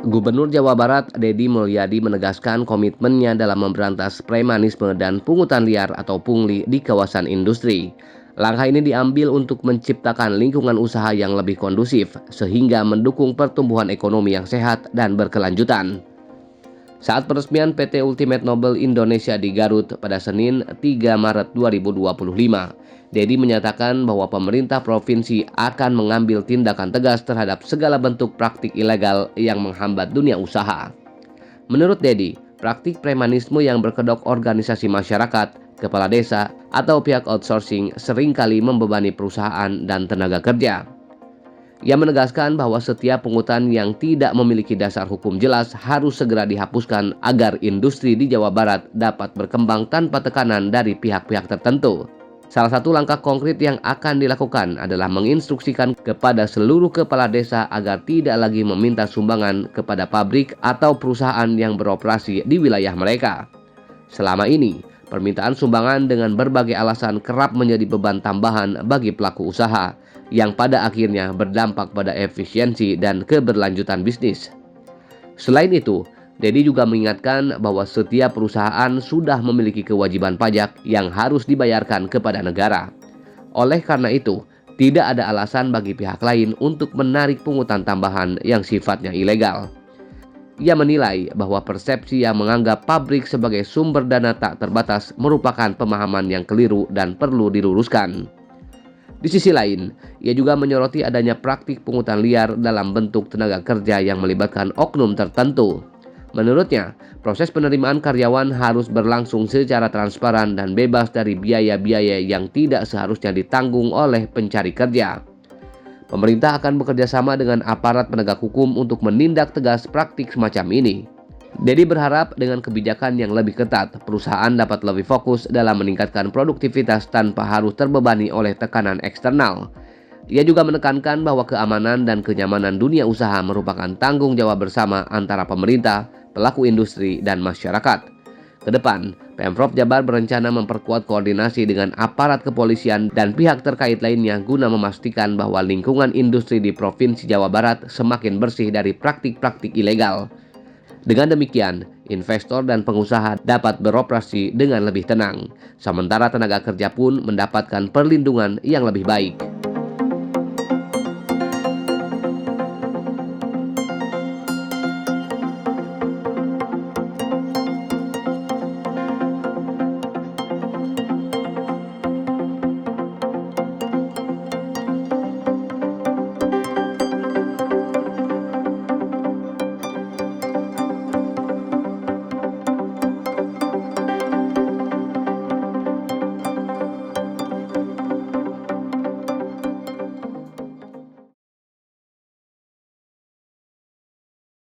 Gubernur Jawa Barat, Deddy Mulyadi menegaskan komitmennya dalam memberantas premanisme dan pungutan liar atau pungli di kawasan industri. Langkah ini diambil untuk menciptakan lingkungan usaha yang lebih kondusif, sehingga mendukung pertumbuhan ekonomi yang sehat dan berkelanjutan. Saat peresmian PT Ultimate Nobel Indonesia di Garut pada Senin 3 Maret 2025, Deddy menyatakan bahwa pemerintah provinsi akan mengambil tindakan tegas terhadap segala bentuk praktik ilegal yang menghambat dunia usaha. Menurut Deddy, praktik premanisme yang berkedok organisasi masyarakat, kepala desa, atau pihak outsourcing seringkali membebani perusahaan dan tenaga kerja. Ia menegaskan bahwa setiap pungutan yang tidak memiliki dasar hukum jelas harus segera dihapuskan agar industri di Jawa Barat dapat berkembang tanpa tekanan dari pihak-pihak tertentu. Salah satu langkah konkret yang akan dilakukan adalah menginstruksikan kepada seluruh kepala desa agar tidak lagi meminta sumbangan kepada pabrik atau perusahaan yang beroperasi di wilayah mereka. Selama ini, permintaan sumbangan dengan berbagai alasan kerap menjadi beban tambahan bagi pelaku usaha, yang pada akhirnya berdampak pada efisiensi dan keberlanjutan bisnis. Selain itu, Deddy juga mengingatkan bahwa setiap perusahaan sudah memiliki kewajiban pajak yang harus dibayarkan kepada negara. Oleh karena itu, tidak ada alasan bagi pihak lain untuk menarik pungutan tambahan yang sifatnya ilegal. Ia menilai bahwa persepsi yang menganggap pabrik sebagai sumber dana tak terbatas merupakan pemahaman yang keliru dan perlu diluruskan. Di sisi lain, ia juga menyoroti adanya praktik pungutan liar dalam bentuk tenaga kerja yang melibatkan oknum tertentu. Menurutnya, proses penerimaan karyawan harus berlangsung secara transparan dan bebas dari biaya-biaya yang tidak seharusnya ditanggung oleh pencari kerja. Pemerintah akan bekerja sama dengan aparat penegak hukum untuk menindak tegas praktik semacam ini. Deddy berharap dengan kebijakan yang lebih ketat, perusahaan dapat lebih fokus dalam meningkatkan produktivitas tanpa harus terbebani oleh tekanan eksternal. Ia juga menekankan bahwa keamanan dan kenyamanan dunia usaha merupakan tanggung jawab bersama antara pemerintah, pelaku industri, dan masyarakat. Kedepan, Pemprov Jabar berencana memperkuat koordinasi dengan aparat kepolisian dan pihak terkait lainnya guna memastikan bahwa lingkungan industri di Provinsi Jawa Barat semakin bersih dari praktik-praktik ilegal. Dengan demikian, investor dan pengusaha dapat beroperasi dengan lebih tenang, sementara tenaga kerja pun mendapatkan perlindungan yang lebih baik.